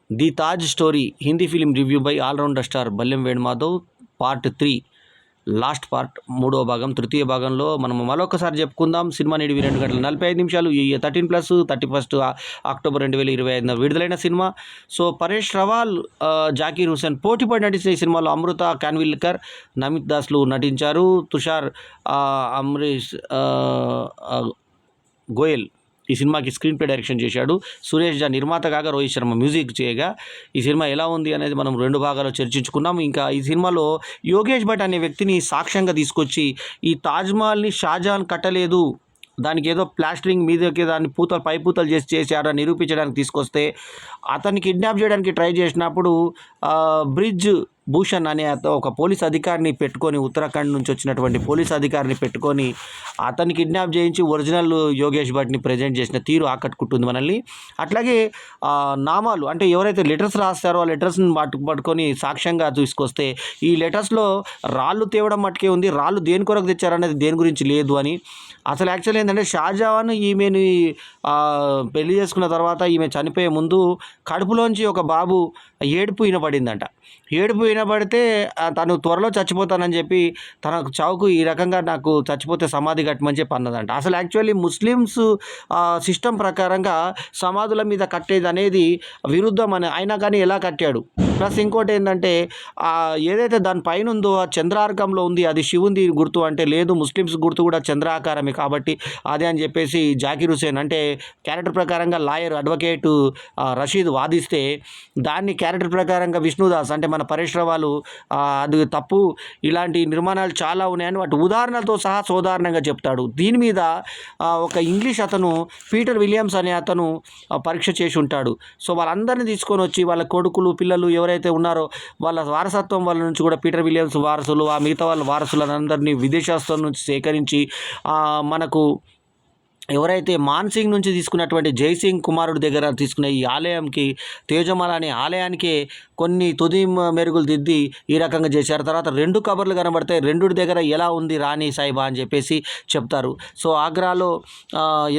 The Taj story Hindi film review by allrounder star Ballem Venumadhav part 3 last part మూడవ భాగం తృతీయ భాగంలో మనం మరొకసారి చెప్పుకుందాం. సినిమా నేడు 2 గంటల 45 నిమిషాలు 13+ 31 అక్టోబర్ 2025 విడుదలైన సినిమా. సో పరేష్ రావల్, జాకీర్ హుసేన్ పోటీ పడి నటించిన ఈ సినిమాలో అమృత కాన్విల్కర్, నమిత్ దాస్లు నటించారు. తుషార్ అమ్రీష్ గోయల్ ఈ సినిమాకి స్క్రీన్ ప్లే డైరెక్షన్ చేశాడు. సురేష్ జా నిర్మాత కాగా రోహిత్ శర్మ మ్యూజిక్ చేయగా ఈ సినిమా ఎలా ఉంది అనేది మనం 2 భాగాల్లో చర్చించుకున్నాం. ఇంకా ఈ సినిమాలో యోగేష్ భట్ అనే వ్యక్తిని సాక్ష్యంగా తీసుకొచ్చి ఈ తాజ్మహల్ని షాజహాన్ కట్టలేదు, దానికి ఏదో ప్లాస్టరింగ్ మీదకి దాన్ని పై పూతలు చేశారని నిరూపించడానికి తీసుకొస్తే అతన్ని కిడ్నాప్ చేయడానికి ట్రై చేసినప్పుడు బ్రిడ్జ్ భూషణ్ అనే ఒక పోలీస్ అధికారిని పెట్టుకొని, ఉత్తరాఖండ్ నుంచి వచ్చినటువంటి పోలీస్ అధికారిని పెట్టుకొని అతన్ని కిడ్నాప్ చేయించి ఒరిజినల్ యోగేష్ భట్ని ప్రజెంట్ చేసిన తీరు ఆకట్టుకుంటుంది మనల్ని. అట్లాగే నామాలు అంటే ఎవరైతే లెటర్స్ రాస్తారో ఆ లెటర్స్ని పట్టుకొని సాక్ష్యంగా తీసుకొస్తే ఈ లెటర్స్లో రాళ్ళు తేవడం మట్టుకే ఉంది, రాళ్ళు దేని కొరకు తెచ్చారనేది దేని గురించి లేదు అని. అసలు యాక్చువల్ ఏంటంటే షాజహాన్ ఈమెని పెళ్లి చేసుకున్న తర్వాత ఈమె చనిపోయే ముందు కడుపులోంచి ఒక బాబు ఏడుపు వినపడిందంట. ఏడుపు వినపడితే తను త్వరలో చచ్చిపోతానని చెప్పి తన చావుకు ఈ రకంగా నాకు చచ్చిపోతే సమాధి కట్టమని చెప్పి అన్నదంట. అసలు యాక్చువల్లీ ముస్లిమ్స్ సిస్టమ్ ప్రకారంగా సమాధుల మీద కట్టేది అనేది విరుద్ధం అని, అయినా కానీ ఎలా కట్టాడు. ప్లస్ ఇంకోటి ఏంటంటే ఏదైతే దాని పైన ఉందో ఆ చంద్రార్కంలో ఉంది, అది శివుంది గుర్తు అంటే లేదు, ముస్లిమ్స్ గుర్తు కూడా చంద్రాకారమే కాబట్టి అదే అని చెప్పేసి జాకీర్ హుసేన్ అంటే క్యారెక్టర్ ప్రకారంగా లాయర్ అడ్వకేటు రషీద్ వాదిస్తే దాన్ని క్యారెక్టర్ ప్రకారంగా విష్ణుదాస్ అంటే మన పరేష్ రావల్ అది తప్పు, ఇలాంటి నిర్మాణాలు చాలా ఉన్నాయని వాటి ఉదాహరణలతో సహా సోదారణంగా చెప్తాడు. దీని మీద ఒక ఇంగ్లీష్ అతను పీటర్ విలియమ్స్ అనే అతను పరీక్ష చేసి ఉంటాడు. సో వాళ్ళందరినీ తీసుకొని వచ్చి వాళ్ళ కొడుకులు పిల్లలు ఎవరైతే ఉన్నారో వాళ్ళ వారసత్వం వాళ్ళ నుంచి కూడా పీటర్ విలియమ్స్ వారసులు ఆ మిగతా వాళ్ళ వారసులందరినీ విదేశాస్తుల నుంచి సేకరించి మనకు ఎవరైతే మాన్సింగ్ నుంచి తీసుకున్నటువంటి జైసింగ్ కుమారుడి దగ్గర తీసుకున్న ఈ ఆలయంకి తేజమాల అనే ఆలయానికి కొన్ని తుది మెరుగులు దిద్ది ఈ రకంగా చేశారు. తర్వాత 2 కబర్లు కనబడతాయి, 2 దగ్గర ఎలా ఉంది రాణి సాయిబా అని చెప్పేసి చెప్తారు. సో ఆగ్రాలో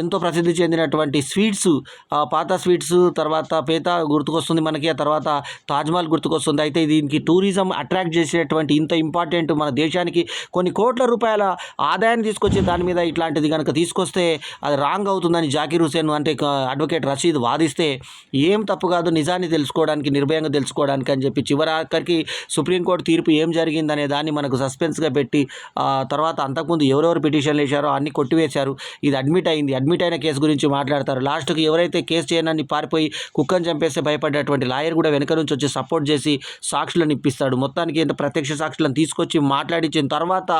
ఎంతో ప్రసిద్ధి చెందినటువంటి స్వీట్స్, పాత స్వీట్స్, తర్వాత పేత గుర్తుకొస్తుంది మనకి, ఆ తర్వాత తాజ్మహల్ గుర్తుకొస్తుంది. అయితే దీనికి టూరిజం అట్రాక్ట్ చేసేటువంటి ఇంత ఇంపార్టెంట్ మన దేశానికి కొన్ని కోట్ల రూపాయల ఆదాయాన్ని తీసుకొచ్చే దాని మీద ఇట్లాంటిది కనుక తీసుకొస్తే అది రాంగ్ అవుతుందని జాకీర్ హుసేన్ అంటే అడ్వకేట్ రషీద్ వాదిస్తే ఏం తప్పు కాదు, నిజాన్ని తెలుసుకోవడానికి నిర్భయంగా తెలుసుకోవడానికి అని చెప్పి చివరాఖరికి సుప్రీంకోర్టు తీర్పు ఏం జరిగిందనే దాన్ని మనకు సస్పెన్స్గా పెట్టి తర్వాత అంతకుముందు ఎవరెవరు పిటిషన్లు వేశారో అన్ని కొట్టివేశారు. ఇది అడ్మిట్ అయింది. అడ్మిట్ అయిన కేసు గురించి మాట్లాడతారు. లాస్ట్కి ఎవరైతే కేసు చేయనని పారిపోయి కుక్కను చంపేస్తే భయపడేటువంటి లాయర్ కూడా వెనక నుంచి వచ్చి సపోర్ట్ చేసి సాక్షులను ఇప్పిస్తాడు. మొత్తానికి ఎంత ప్రత్యక్ష సాక్షులను తీసుకొచ్చి మాట్లాడించిన తర్వాత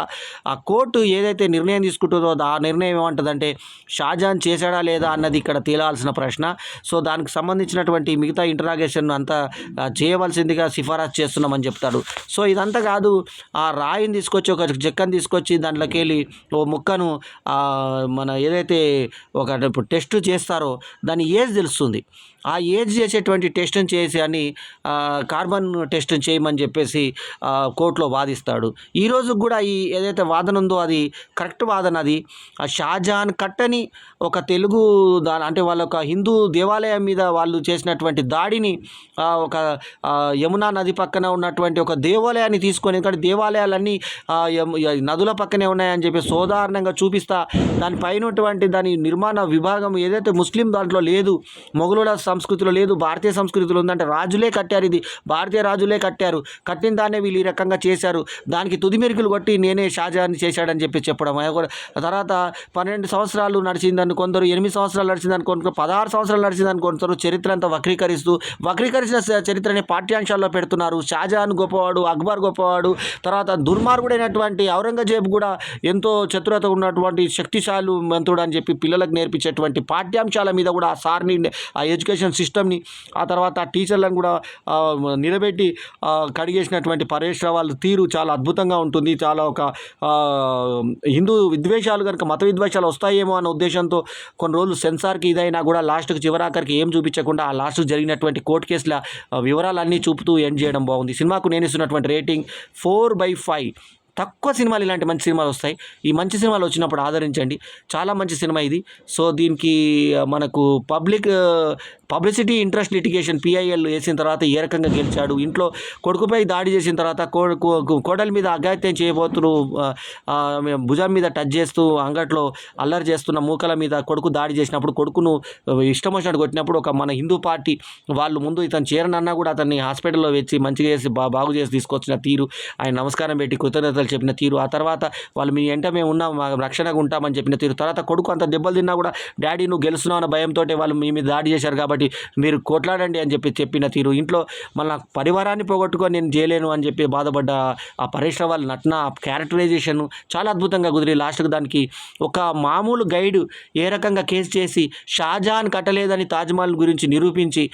ఆ కోర్టు ఏదైతే నిర్ణయం తీసుకుంటుందో ఆ నిర్ణయం ఏమంటుందంటే షాజహాన్ చేశాడా లేదా అన్నది ఇక్కడ తేలాల్సిన ప్రశ్న. సో దానికి సంబంధించినటువంటి మిగతా ఇంటరాగేషన్ అంతా చేయవలసిందిగా సిఫారసు చేస్తున్నామని చెప్తాడు. సో ఇదంతా కాదు, ఆ రాయిని తీసుకొచ్చి ఒక చెక్కను తీసుకొచ్చి దాంట్లోకి వెళ్ళి ఓ ముక్కను మన ఏదైతే ఒక టెస్ట్ చేస్తారో దాని ఏజ్ తెలుస్తుంది. ఆ ఏజ్ చేసేటువంటి టెస్ట్ని చేసి అని కార్బన్ టెస్ట్ చేయమని చెప్పేసి కోర్టులో వాదిస్తాడు. ఈరోజు కూడా ఈ ఏదైతే వాదన ఉందో అది కరెక్ట్ వాదన. అది షాజహాన్ కట్టని ఒక తెలుగు అంటే వాళ్ళ ఒక హిందూ దేవాలయం మీద వాళ్ళు చేసినటువంటి దాడిని ఒక యమునా నది పక్కన ఉన్నటువంటి ఒక దేవాలయాన్ని తీసుకొని, ఎందుకంటే దేవాలయాలన్నీ నదుల పక్కనే ఉన్నాయని చెప్పి సోదారణంగా చూపిస్తా దానిపైనటువంటి దాని నిర్మాణ విభాగం ఏదైతే ముస్లిం దాంట్లో లేదు, మొఘలుల సంస్కృతిలో లేదు, భారతీయ సంస్కృతిలో ఉందంటే రాజులే కట్టారు, ఇది భారతీయ రాజులే కట్టారు, కట్టిన దాన్నే వీళ్ళు ఈ రకంగా చేశారు, దానికి తుది మెరుగులు కొట్టి నేనే షాజహాన్ చేశాడని చెప్పి చెప్పడం. తర్వాత 12 సంవత్సరాలు నడిచిందని కొందరు, 8 సంవత్సరాలు నడిచిందని కొందరు, 16 సంవత్సరాలు నడిచిందని కొందరు చరిత్ర అంతా వక్రీకరించిన చరిత్రని పాఠ్యాంశాల్లో పెడుతున్నారు. షాజహాన్ గొప్పవాడు, అక్బర్ గొప్పవాడు, తర్వాత దుర్మార్గుడైనటువంటి ఔరంగజేబు కూడా ఎంతో చతురత ఉన్నటువంటి శక్తిశాలు మంత్రుడు అని చెప్పి పిల్లలకు నేర్పించేటువంటి పాఠ్యాంశాల మీద కూడా ఆ సార్ని ఆ ఎడ్యుకేషన్ సిస్టమ్ని ఆ తర్వాత ఆ టీచర్లను కూడా నిలబెట్టి కడిగేసినటువంటి పరేష్ రావల్ తీరు చాలా అద్భుతంగా ఉంటుంది. చాలా ఒక హిందూ విద్వేషాలు కనుక మత విద్వేషాలు వస్తాయేమో అన్న ఉద్దేశంతో కొన్ని రోజులు సెన్సార్కి ఇదైనా కూడా లాస్ట్కి చివరాఖరికి ఏం చూపించకుండా ఆ లాస్ట్ జరిగినటువంటి కోర్టు కేసుల వివరాలన్నీ చూపుతూ ఎండ్ చేయడం బాగుంది. సినిమాకు నేను ఇస్తున్నటువంటి రేటింగ్ 4/5. తక్కువ సినిమాలు ఇలాంటి మంచి సినిమాలు వస్తాయి. ఈ మంచి సినిమాలు వచ్చినప్పుడు ఆదరించండి. చాలా మంచి సినిమా ఇది. సో దీనికి మనకు పబ్లిసిటీ ఇంట్రెస్ట్ లిటిగేషన్ PIL వేసిన తర్వాత ఏ రకంగా గెలిచాడు, ఇంట్లో కొడుకుపై దాడి చేసిన తర్వాత కోడలి మీద అఘాయిత్యం చేయబోతులు భుజం మీద టచ్ చేస్తూ అంగట్లో అల్లరి చేస్తున్న మూకల మీద కొడుకు దాడి చేసినప్పుడు కొడుకును ఇష్టం వచ్చినట్టు కొట్టినప్పుడు మన హిందూ పార్టీ వాళ్ళు ముందు ఇతను చేరనన్నా కూడా అతన్ని హాస్పిటల్లో వచ్చి మంచిగా చేసి బాగు చేసి తీసుకొచ్చిన తీరు, ఆయన నమస్కారం పెట్టి కృతజ్ఞతలు చెప్పిన తీరు, ఆ తర్వాత వాళ్ళు మీ వెంట మేము ఉన్నాం, మా రక్షణగా ఉంటామని చెప్పిన తీరు, తర్వాత కొడుకు అంత దెబ్బలు తిన్నా కూడా డాడీ నువ్వు గెలుస్తున్నావు అన్న భయంతో వాళ్ళు మీ మీద దాడి చేశారు కాబట్టి మీరు కొట్లాడండి అని చెప్పిన తీరు, ఇంట్లో మళ్ళీ పరివారాన్ని పోగొట్టుకొని నేను చేయలేను అని చెప్పి బాధపడ్డ ఆ పరేష్ రావల్ నటన, క్యారెక్టరైజేషన్ చాలా అద్భుతంగా కుదిరి లాస్ట్కి దానికి ఒక మామూలు గైడ్ ఏ రకంగా కేసు చేసి షాజహాన్ కట్టలేదని తాజ్మహల్ గురించి నిరూపించి